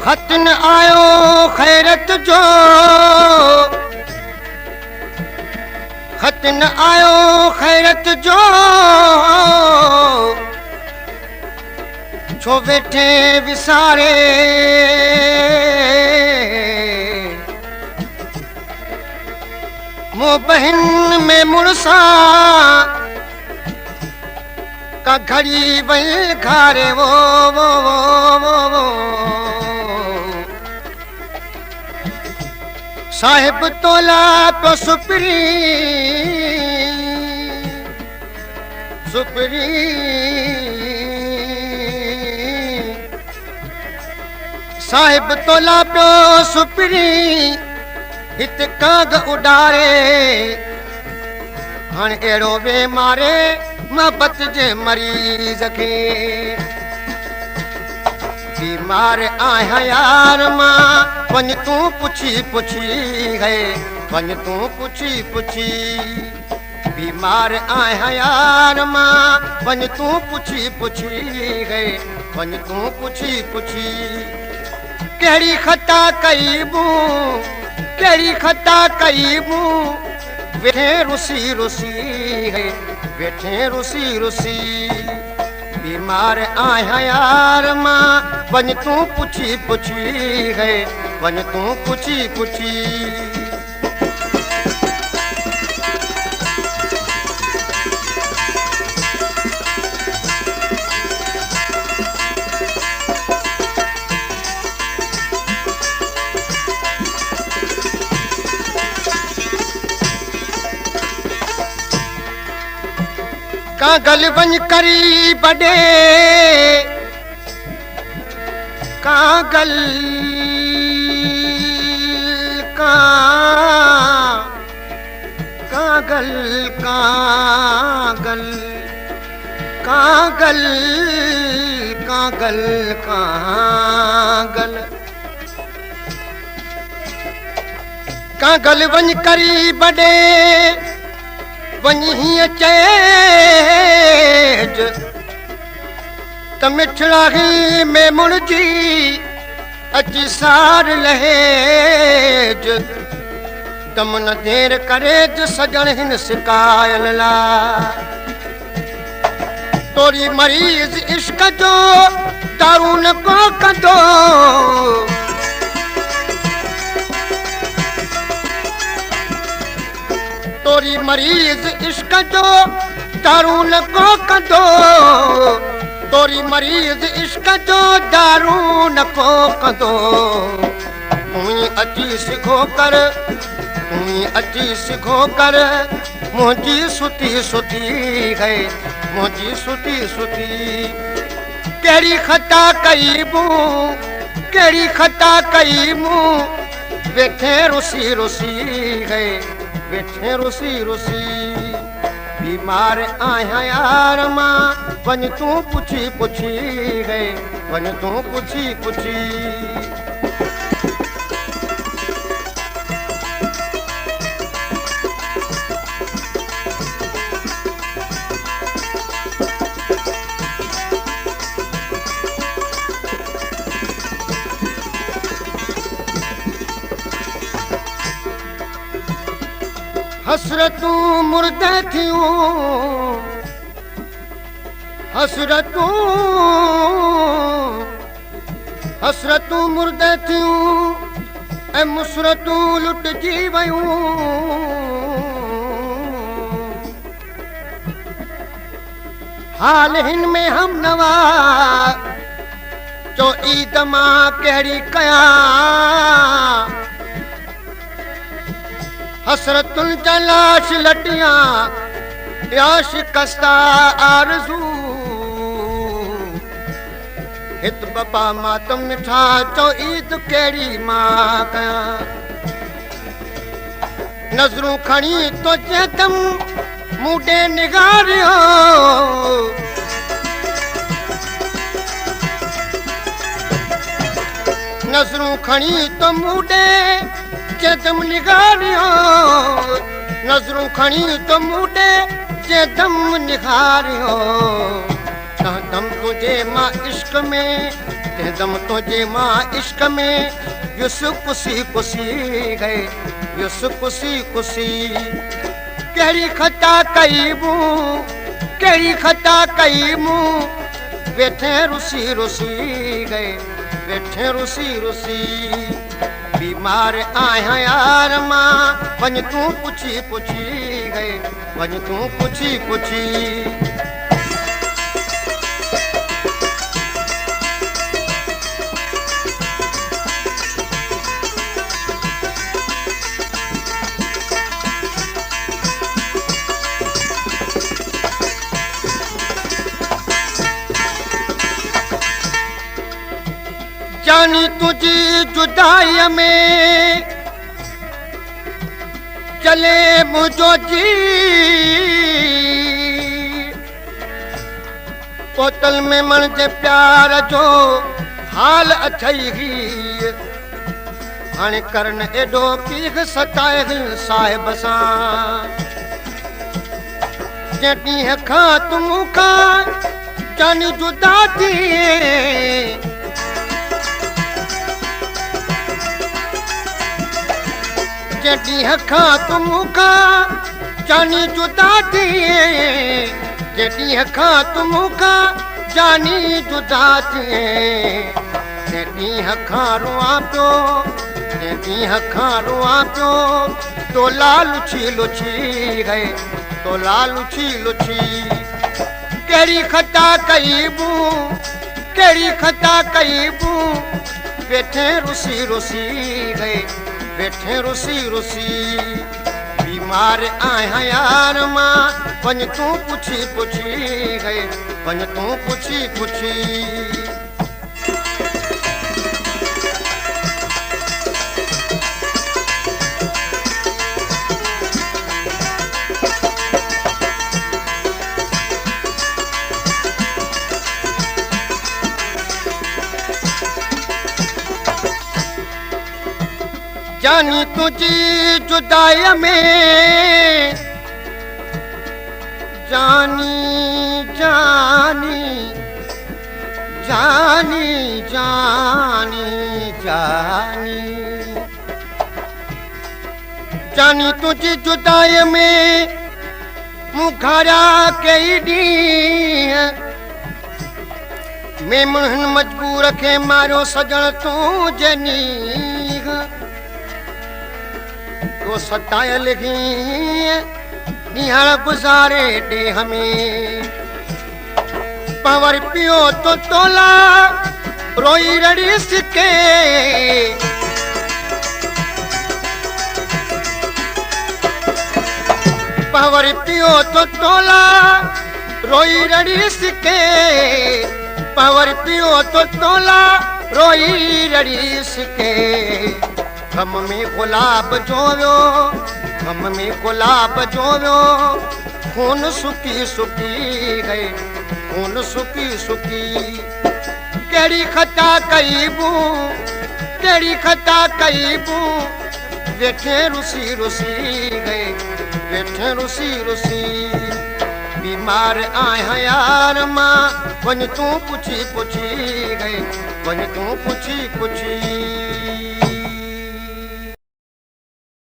हथ न आयो खैरत जो, हथ न आयो खैरत जो, छो वेठे विसारे मो बहन में मुड़सा का घड़ी वही घारे वो साहिब तोला तो सुपरी सुपरी साहिब तोला पो सुपरी हित काग उडारे हण एड़ो वे मारे मोहब्बत जे मरीज के बीमार आया यार मां वञ तू पुछी पुछी है वञ तू पुछी पुछी बीमार आया यार मां वञ तू पुछी पुछी है वञ तू पुछी पुछी केड़ी खता कई मूं केड़ी खता कई मूं वेठे रुसी रुसी है वेठे रुसी रुसी बीमार आया यार मां वञ तू पुछी पुछी है वञ तू पुछी पुछी कागल वञ करी बड़े कागल कागल कागल कागल कागल कागल कागल वञ करी बड़े वही चेज त मिठड़ाही में मुड़जी अची सार लहेज दम न देर करे ज सजण हिन सिकायल ला तोरी मरीज इश्क जो दारू न को कंदो तोरी मरीज इश्क जो दारू न को कंदो तोरी मरीज इश्क जो दारू न को कंदो तूं अची सिखो कर तूं अची सिखो कर मुंहिंजी सुती सुती है मुंहिंजी सुती सुती केड़ी खता कई मूं केड़ी खता कई मूं वेठे रुसी रुसी है वेठे रुसी रुसी बीमार आया यार मां वञ तू पुछी पुछी है वञ तू पुछी पुछी हसरतूं मुर्दे थियूं हसरतूं हसरतूं मुर्दे थियूं ऐं मुसरतूं लुटजी वयूं हाल हिन में हम नवा चो ईद मां कहिड़ी कयां हसरतुल जलाश लटियां या शिकस्ता आरज़ू हित बपा मातम मिठा चो ईद केड़ी मां कयां नज़रूं खणी तो चेतम मूडे निगारियो नज़रूं खणी तो मूडे चेतम निगारियो नज़रूं खणी तो मूडे चेतम निगारियो दम तुझे मां इश्क में तंहिंदम तुझे मां इश्क में युस कुसी कुसी गए युस कुसी कुसी कहिड़ी खता कई मूं कहिड़ी खता कई मूं वेठे रुसी रुसी गए वेठे रुसी रुसी बीमार आहियां यार मां वञ तूं पुछी पुछी गए वञ तूं पुछी पुछी जानी तुझी जुदाई में चले मुझो जी बोतल में मन जे प्यार जो हाल अथई हाणे करन एडो पीघ सताए साहिब सां जे ॾींहं खां तूं खां जानी जुदा थी ॾींहं खां तूं खां जानी जुदा थी ॾींहं खां तूं खां जानी जुदा थी ॾींहं खां रोआं पियो ॾींहं खां रोआं पियो तोला लुछी लुछी गए तोला लुछी लुछी कहिड़ी खता कई मूं कहिड़ी खता कई मूं वेठे रुसी रुसी गए वेठे रुसी रुसी बीमार आहियां यार मां वञ तूं पुछी पुछी गए वञ तूं पुछी पुछी जानी तुझी जुदाई में जानी जानी जानी जानी जानी जानी तुझी जुदाई में मुखारा कई ॾींहं में मुहन मजबूर खे मारियो सजण तूं जनी तो सतायल ॾींहं गुज़ारे ॾे हमें पवर पियो तो तोला रोई रड़ीस के पवर पियो तो तोला रोई रड़ीस के पवर पियो तो तोला रोई रड़ीस के गम में गुलाब जोयो गम में गुलाब जोयो खून सुकी सुकी गए खून सुकी सुकी कहिड़ी खता कई मूं कहिड़ी खता कई मूं वेठे रुसी रुसी गए वेठे रुसी रुसी बीमार आहियां यार मां वञ तूं पुछी पुछी गए वञ तूं पुछी पुछी